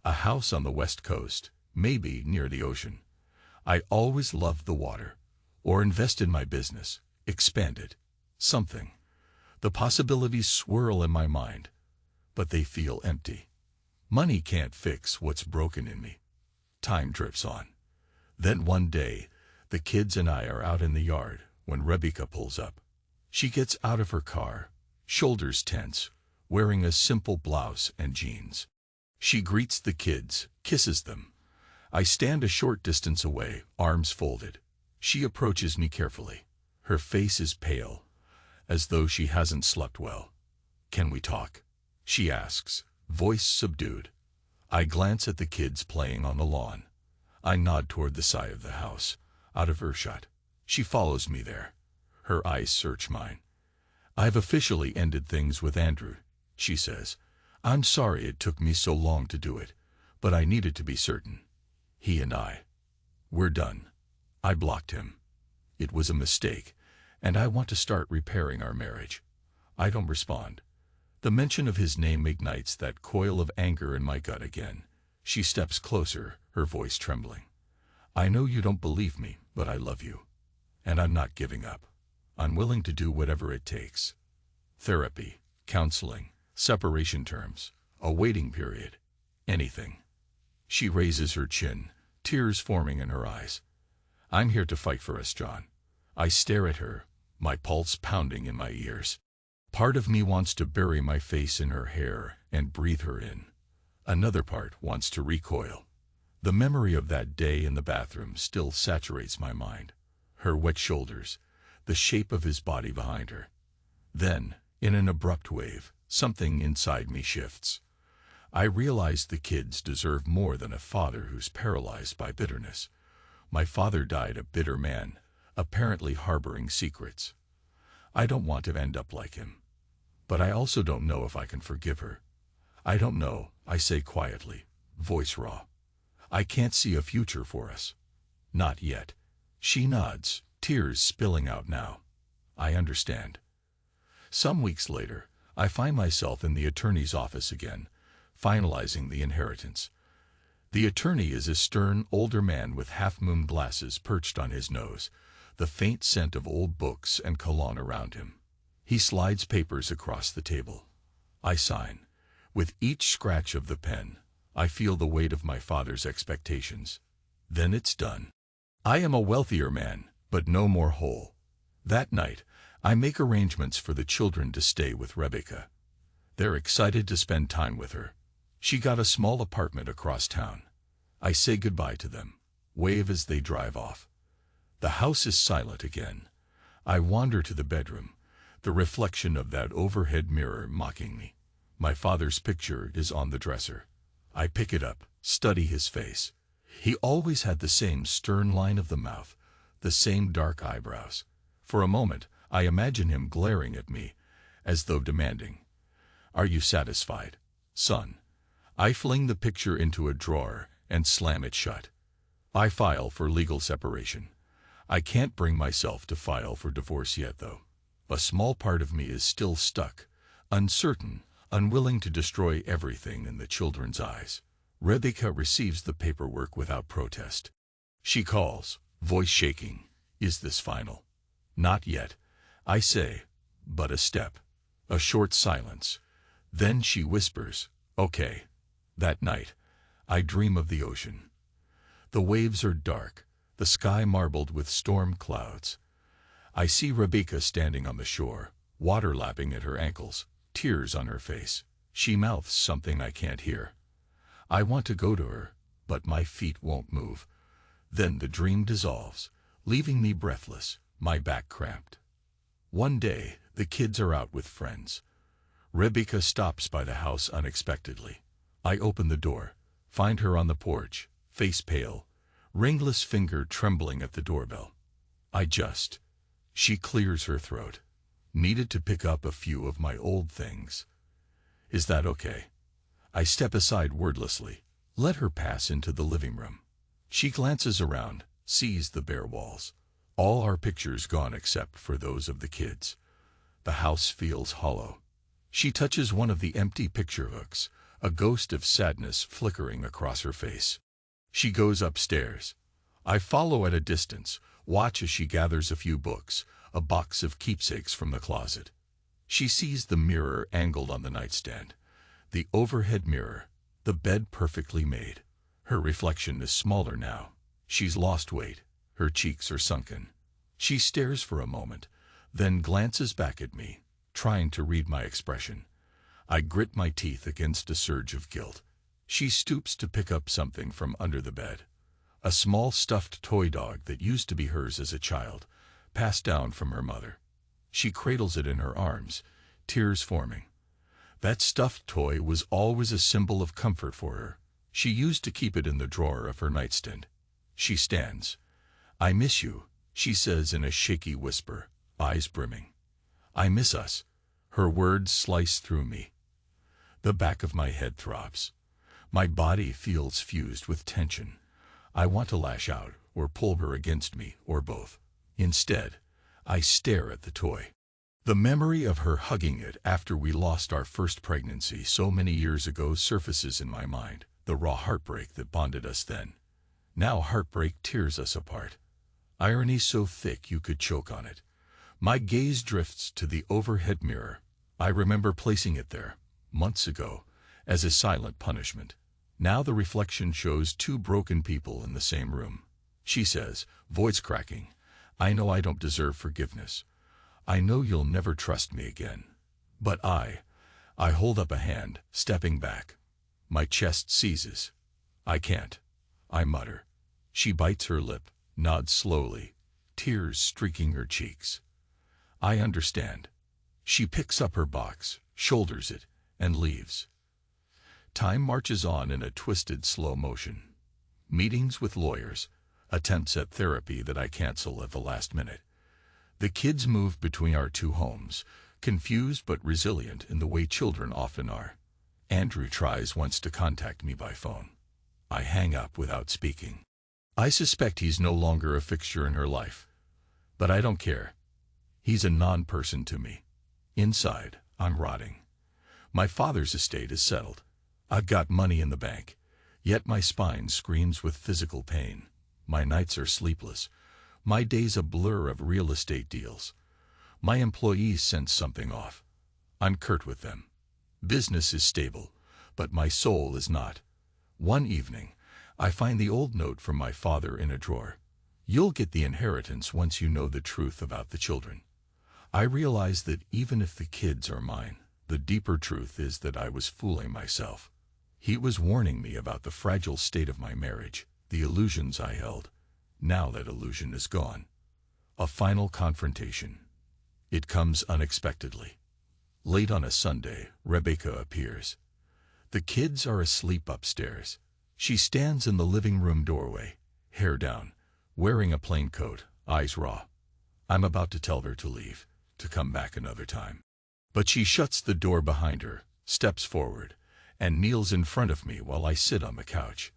A house on the west coast, maybe near the ocean. I always loved the water. Or invest in my business, expand it. Something. The possibilities swirl in my mind, but they feel empty. Money can't fix what's broken in me. Time drifts on. Then one day, the kids and I are out in the yard when Rebecca pulls up. She gets out of her car, shoulders tense, wearing a simple blouse and jeans. She greets the kids, kisses them. I stand a short distance away, arms folded. She approaches me carefully. Her face is pale, as though she hasn't slept well. "Can we talk?" she asks, voice subdued. I glance at the kids playing on the lawn. I nod toward the side of the house, out of earshot. She follows me there. Her eyes search mine. "I've officially ended things with Andrew," she says. "I'm sorry it took me so long to do it, but I needed to be certain. He and we're done. I blocked him. It was a mistake, and I want to start repairing our marriage." I don't respond. The mention of his name ignites that coil of anger in my gut again. She steps closer, her voice trembling. "I know you don't believe me, but I love you. And I'm not giving up. I'm willing to do whatever it takes. Therapy, counseling, separation terms, a waiting period, anything." She raises her chin, tears forming in her eyes. "I'm here to fight for us, John." I stare at her, my pulse pounding in my ears. Part of me wants to bury my face in her hair and breathe her in. Another part wants to recoil. The memory of that day in the bathroom still saturates my mind. Her wet shoulders, the shape of his body behind her. Then, in an abrupt wave, something inside me shifts. I realize the kids deserve more than a father who's paralyzed by bitterness. My father died a bitter man, apparently harboring secrets. I don't want to end up like him. But I also don't know if I can forgive her. "I don't know," I say quietly, voice raw. "I can't see a future for us. Not yet." She nods, tears spilling out now. I understand. Some weeks later, I find myself in the attorney's office again, finalizing the inheritance. The attorney is a stern, older man with half-moon glasses perched on his nose, the faint scent of old books and cologne around him. He slides papers across the table. I sign. With each scratch of the pen, I feel the weight of my father's expectations. Then it's done. I am a wealthier man, but no more whole. That night, I make arrangements for the children to stay with Rebecca. They're excited to spend time with her. She got a small apartment across town. I say goodbye to them, wave as they drive off. The house is silent again. I wander to the bedroom, the reflection of that overhead mirror mocking me. My father's picture is on the dresser. I pick it up, study his face. He always had the same stern line of the mouth, the same dark eyebrows. For a moment, I imagine him glaring at me, as though demanding, "Are you satisfied, son?" I fling the picture into a drawer and slam it shut. I file for legal separation. I can't bring myself to file for divorce yet, though. A small part of me is still stuck, uncertain, unwilling to destroy everything in the children's eyes. Rebecca receives the paperwork without protest. She calls, voice shaking. "Is this final?" "Not yet," I say, but a step. A short silence. Then she whispers, "Okay." That night, I dream of the ocean. The waves are dark, the sky marbled with storm clouds. I see Rebecca standing on the shore, water lapping at her ankles, tears on her face. She mouths something I can't hear. I want to go to her, but my feet won't move. Then the dream dissolves, leaving me breathless, my back cramped. One day, the kids are out with friends. Rebecca stops by the house unexpectedly. I open the door, find her on the porch, face pale, ringless finger trembling at the doorbell. She clears her throat. "Needed to pick up a few of my old things." "Is that okay?" I step aside wordlessly, let her pass into the living room. She glances around, sees the bare walls. All our pictures gone except for those of the kids. The house feels hollow. She touches one of the empty picture hooks, a ghost of sadness flickering across her face. She goes upstairs. I follow at a distance, watch as she gathers a few books, a box of keepsakes from the closet. She sees the mirror angled on the nightstand, the overhead mirror, the bed perfectly made. Her reflection is smaller now. She's lost weight. Her cheeks are sunken. She stares for a moment, then glances back at me, trying to read my expression. I grit my teeth against a surge of guilt. She stoops to pick up something from under the bed. A small stuffed toy dog that used to be hers as a child, passed down from her mother. She cradles it in her arms, tears forming. That stuffed toy was always a symbol of comfort for her. She used to keep it in the drawer of her nightstand. She stands. "I miss you," she says in a shaky whisper, eyes brimming. "I miss us." Her words slice through me. The back of my head throbs. My body feels fused with tension. I want to lash out, or pull her against me, or both. Instead, I stare at the toy. The memory of her hugging it after we lost our first pregnancy so many years ago surfaces in my mind, the raw heartbreak that bonded us then. Now heartbreak tears us apart. Irony so thick you could choke on it. My gaze drifts to the overhead mirror. I remember placing it there, months ago, as a silent punishment. Now the reflection shows two broken people in the same room. She says, voice cracking, "I know I don't deserve forgiveness. I know you'll never trust me again." But I hold up a hand, stepping back. My chest seizes. "I can't," I mutter. She bites her lip, nods slowly, tears streaking her cheeks. I understand. She picks up her box, shoulders it, and leaves. Time marches on in a twisted slow motion. Meetings with lawyers, attempts at therapy that I cancel at the last minute. The kids move between our two homes, confused but resilient in the way children often are. Andrew tries once to contact me by phone. I hang up without speaking. I suspect he's no longer a fixture in her life. But I don't care. He's a non-person to me. Inside, I'm rotting. My father's estate is settled. I've got money in the bank, yet my spine screams with physical pain. My nights are sleepless. My days a blur of real estate deals. My employees sense something off. I'm curt with them. Business is stable, but my soul is not. One evening, I find the old note from my father in a drawer. "You'll get the inheritance once you know the truth about the children." I realize that even if the kids are mine, the deeper truth is that I was fooling myself. He was warning me about the fragile state of my marriage, the illusions I held. Now that illusion is gone. A final confrontation. It comes unexpectedly. Late on a Sunday, Rebecca appears. The kids are asleep upstairs. She stands in the living room doorway, hair down, wearing a plain coat, eyes raw. I'm about to tell her to leave, to come back another time. But she shuts the door behind her, steps forward, and kneels in front of me while I sit on the couch.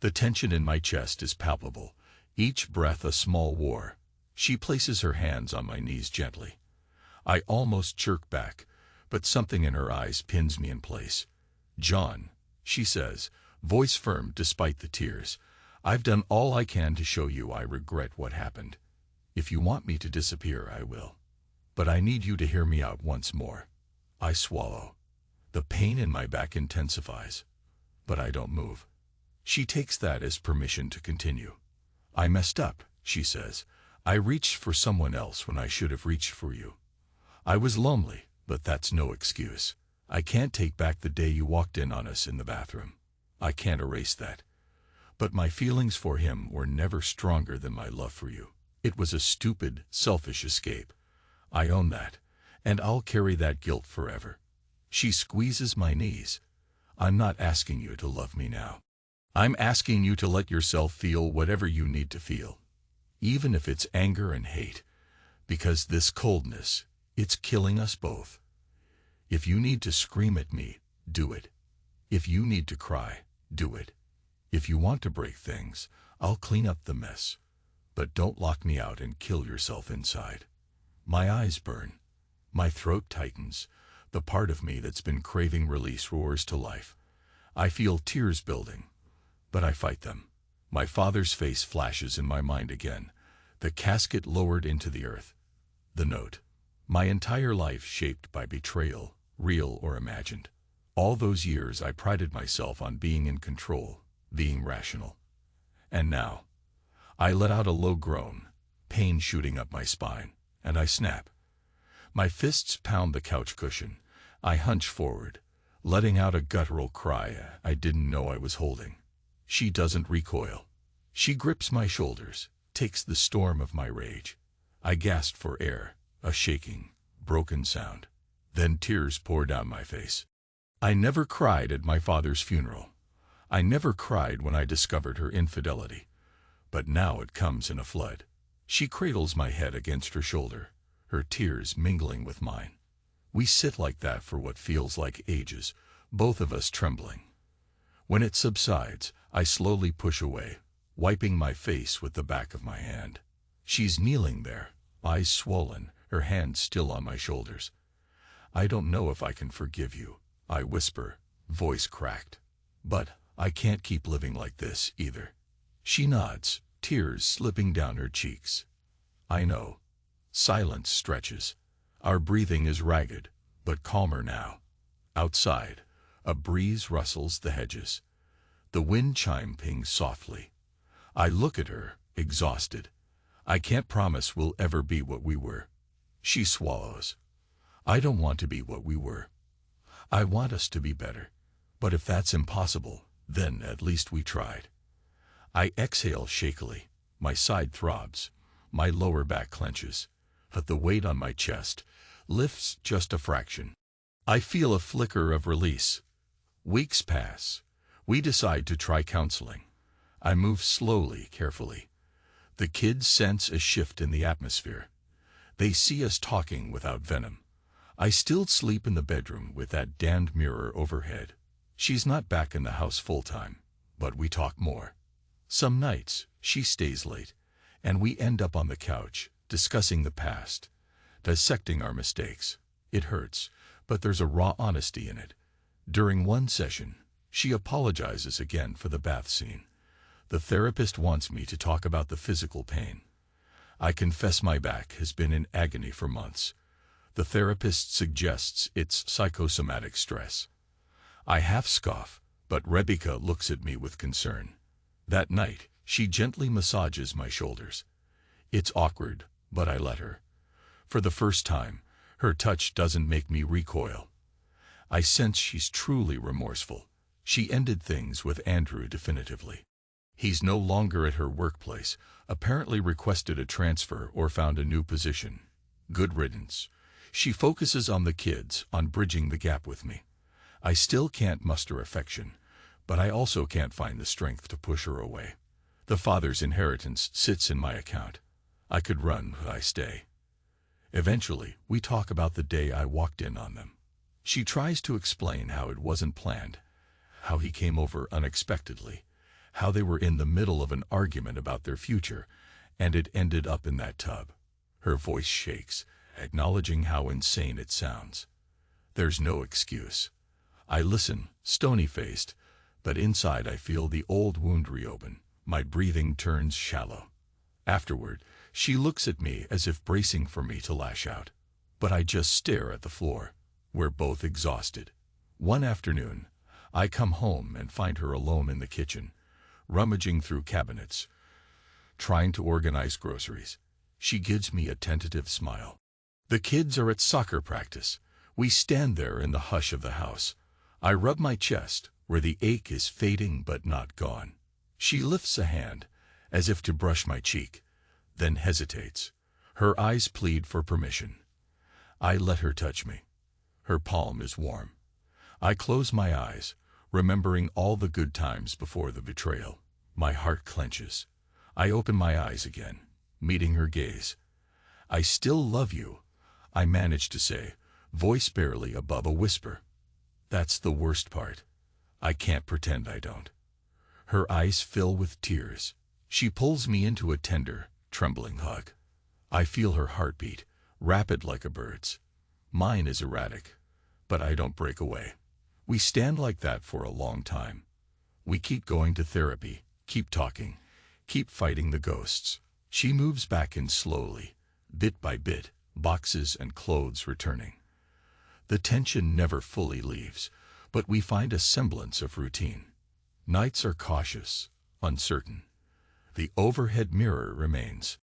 The tension in my chest is palpable, each breath a small war. She places her hands on my knees gently. I almost jerk back, but something in her eyes pins me in place. "John," she says, voice firm despite the tears, "I've done all I can to show you I regret what happened. If you want me to disappear, I will. But I need you to hear me out once more." I swallow. The pain in my back intensifies, but I don't move. She takes that as permission to continue. "I messed up," she says. "I reached for someone else when I should have reached for you. I was lonely, but that's no excuse. I can't take back the day you walked in on us in the bathroom. I can't erase that. But my feelings for him were never stronger than my love for you. It was a stupid, selfish escape. I own that, and I'll carry that guilt forever." She squeezes my knees. "I'm not asking you to love me now. I'm asking you to let yourself feel whatever you need to feel, even if it's anger and hate, because this coldness, it's killing us both. If you need to scream at me, do it. If you need to cry, do it. If you want to break things, I'll clean up the mess. But don't lock me out and kill yourself inside." My eyes burn. My throat tightens. The part of me that's been craving release roars to life. I feel tears building, but I fight them. My father's face flashes in my mind again. The casket lowered into the earth. The note. My entire life shaped by betrayal, real or imagined. All those years I prided myself on being in control, being rational. And now, I let out a low groan, pain shooting up my spine, and I snap. My fists pound the couch cushion. I hunch forward, letting out a guttural cry I didn't know I was holding. She doesn't recoil. She grips my shoulders, takes the storm of my rage. I gasp for air, a shaking, broken sound. Then tears pour down my face. I never cried at my father's funeral. I never cried when I discovered her infidelity. But now it comes in a flood. She cradles my head against her shoulder, her tears mingling with mine. We sit like that for what feels like ages, both of us trembling. When it subsides, I slowly push away, wiping my face with the back of my hand. She's kneeling there, eyes swollen, her hands still on my shoulders. "I don't know if I can forgive you," I whisper, voice cracked. "But I can't keep living like this either." She nods, tears slipping down her cheeks. I know. Silence stretches. Our breathing is ragged, but calmer now. Outside, a breeze rustles the hedges. The wind chime pings softly. I look at her, exhausted. "I can't promise we'll ever be what we were." She swallows. "I don't want to be what we were. I want us to be better. But if that's impossible, then at least we tried." I exhale shakily. My side throbs. My lower back clenches. But the weight on my chest lifts just a fraction. I feel a flicker of release. Weeks pass. We decide to try counseling. I move slowly, carefully. The kids sense a shift in the atmosphere. They see us talking without venom. I still sleep in the bedroom with that damned mirror overhead. She's not back in the house full-time, but we talk more. Some nights, she stays late, and we end up on the couch, discussing the past, dissecting our mistakes. It hurts, but there's a raw honesty in it. During one session, she apologizes again for the bath scene. The therapist wants me to talk about the physical pain. I confess my back has been in agony for months. The therapist suggests it's psychosomatic stress. I half scoff, but Rebecca looks at me with concern. That night, she gently massages my shoulders. It's awkward, but I let her. For the first time, her touch doesn't make me recoil. I sense she's truly remorseful. She ended things with Andrew definitively. He's no longer at her workplace, apparently requested a transfer or found a new position. Good riddance. She focuses on the kids, on bridging the gap with me. I still can't muster affection, but I also can't find the strength to push her away. The father's inheritance sits in my account. I could run, but I stay. Eventually, we talk about the day I walked in on them. She tries to explain how it wasn't planned, how he came over unexpectedly, how they were in the middle of an argument about their future, and it ended up in that tub. Her voice shakes, acknowledging how insane it sounds. There's no excuse. I listen, stony-faced, but inside I feel the old wound reopen. My breathing turns shallow. Afterward, she looks at me as if bracing for me to lash out. But I just stare at the floor. We're both exhausted. One afternoon, I come home and find her alone in the kitchen, rummaging through cabinets, trying to organize groceries. She gives me a tentative smile. The kids are at soccer practice. We stand there in the hush of the house. I rub my chest, where the ache is fading but not gone. She lifts a hand, as if to brush my cheek, then hesitates. Her eyes plead for permission. I let her touch me. Her palm is warm. I close my eyes, remembering all the good times before the betrayal. My heart clenches. I open my eyes again, meeting her gaze. "I still love you," I manage to say, voice barely above a whisper. That's the worst part. I can't pretend I don't. Her eyes fill with tears. She pulls me into a tender, trembling hug. I feel her heartbeat, rapid like a bird's. Mine is erratic, but I don't break away. We stand like that for a long time. We keep going to therapy, keep talking, keep fighting the ghosts. She moves back in slowly, bit by bit, boxes and clothes returning. The tension never fully leaves, but we find a semblance of routine. Nights are cautious, uncertain. The overhead mirror remains.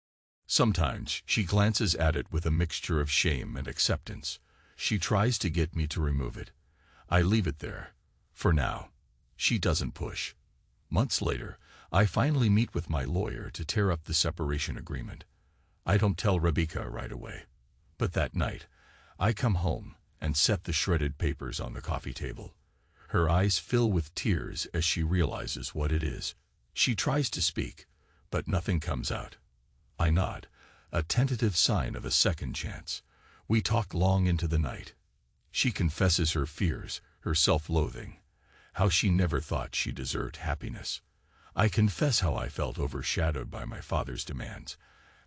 Sometimes she glances at it with a mixture of shame and acceptance. She tries to get me to remove it. I leave it there. For now. She doesn't push. Months later, I finally meet with my lawyer to tear up the separation agreement. I don't tell Rebecca right away. But that night, I come home and set the shredded papers on the coffee table. Her eyes fill with tears as she realizes what it is. She tries to speak, but nothing comes out. I nod, a tentative sign of a second chance. We talk long into the night. She confesses her fears, her self-loathing, how she never thought she deserved happiness. I confess how I felt overshadowed by my father's demands,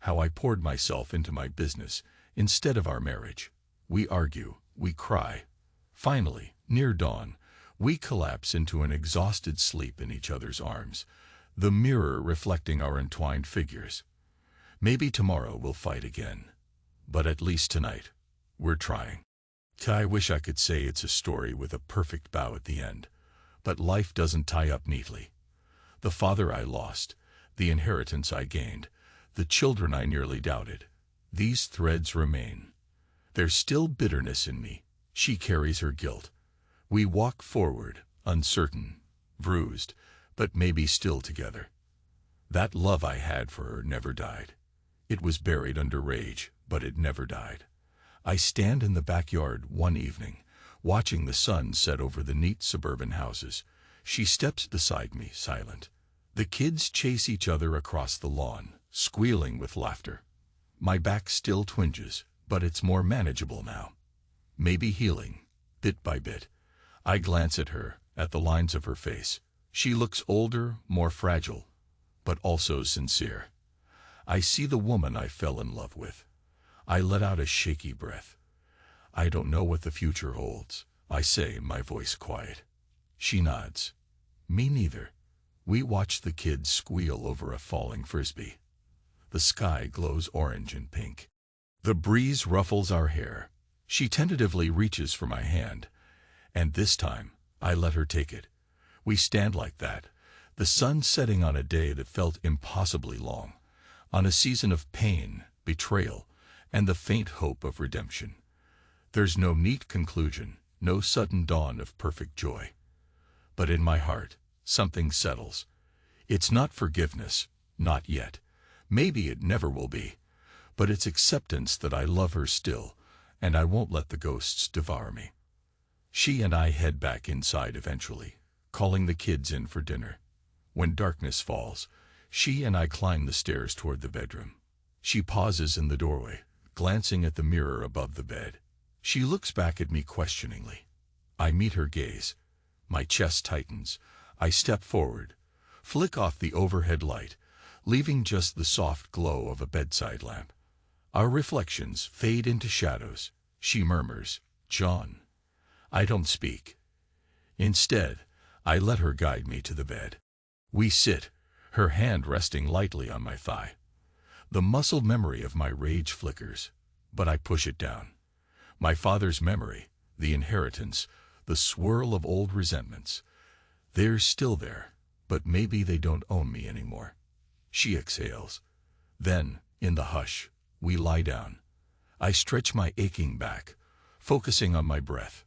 how I poured myself into my business instead of our marriage. We argue, we cry. Finally, near dawn, we collapse into an exhausted sleep in each other's arms, the mirror reflecting our entwined figures. Maybe tomorrow we'll fight again, but at least tonight, we're trying. I wish I could say it's a story with a perfect bow at the end, but life doesn't tie up neatly. The father I lost, the inheritance I gained, the children I nearly doubted, these threads remain. There's still bitterness in me. She carries her guilt. We walk forward, uncertain, bruised, but maybe still together. That love I had for her never died. It was buried under rage, but it never died. I stand in the backyard one evening, watching the sun set over the neat suburban houses. She steps beside me, silent. The kids chase each other across the lawn, squealing with laughter. My back still twinges, but it's more manageable now. Maybe healing, bit by bit. I glance at her, at the lines of her face. She looks older, more fragile, but also sincere. I see the woman I fell in love with. I let out a shaky breath. I don't know what the future holds, I say, my voice quiet. She nods. Me neither. We watch the kids squeal over a falling frisbee. The sky glows orange and pink. The breeze ruffles our hair. She tentatively reaches for my hand, and this time I let her take it. We stand like that, the sun setting on a day that felt impossibly long, on a season of pain, betrayal, and the faint hope of redemption. There's no neat conclusion, no sudden dawn of perfect joy. But in my heart, something settles. It's not forgiveness, not yet. Maybe it never will be. But it's acceptance that I love her still, and I won't let the ghosts devour me. She and I head back inside eventually, calling the kids in for dinner. When darkness falls, she and I climb the stairs toward the bedroom. She pauses in the doorway, glancing at the mirror above the bed. She looks back at me questioningly. I meet her gaze. My chest tightens. I step forward, flick off the overhead light, leaving just the soft glow of a bedside lamp. Our reflections fade into shadows. She murmurs, "John." I don't speak. Instead, I let her guide me to the bed. We sit, her hand resting lightly on my thigh. The muscle memory of my rage flickers, but I push it down. My father's memory, the inheritance, the swirl of old resentments, they're still there, but maybe they don't own me anymore. She exhales. Then, in the hush, we lie down. I stretch my aching back, focusing on my breath.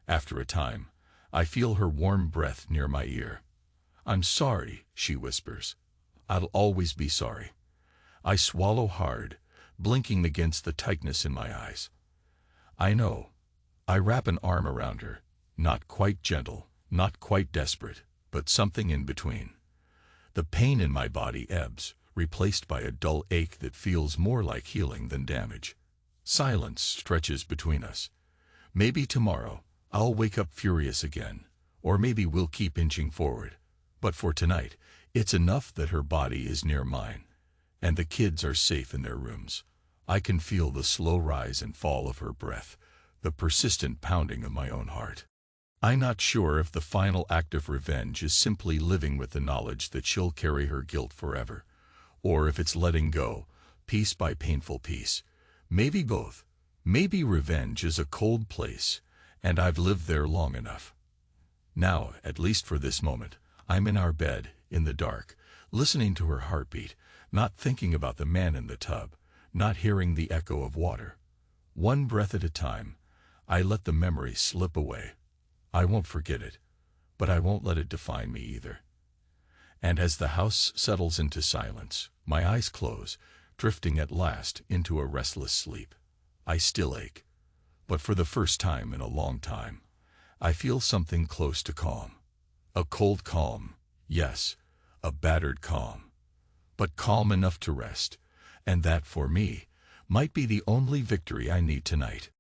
After a time, I feel her warm breath near my ear. "I'm sorry," she whispers. "I'll always be sorry." I swallow hard, blinking against the tightness in my eyes. I know. I wrap an arm around her, not quite gentle, not quite desperate, but something in between. The pain in my body ebbs, replaced by a dull ache that feels more like healing than damage. Silence stretches between us. Maybe tomorrow, I'll wake up furious again, or maybe we'll keep inching forward. But for tonight, it's enough that her body is near mine, and the kids are safe in their rooms. I can feel the slow rise and fall of her breath, the persistent pounding of my own heart. I'm not sure if the final act of revenge is simply living with the knowledge that she'll carry her guilt forever, or if it's letting go, piece by painful piece. Maybe both. Maybe revenge is a cold place, and I've lived there long enough. Now, at least for this moment, I'm in our bed, in the dark, listening to her heartbeat, not thinking about the man in the tub, not hearing the echo of water. One breath at a time, I let the memory slip away. I won't forget it, but I won't let it define me either. And as the house settles into silence, my eyes close, drifting at last into a restless sleep. I still ache, but for the first time in a long time, I feel something close to calm. A cold calm, yes, a battered calm, but calm enough to rest, and that, for me, might be the only victory I need tonight.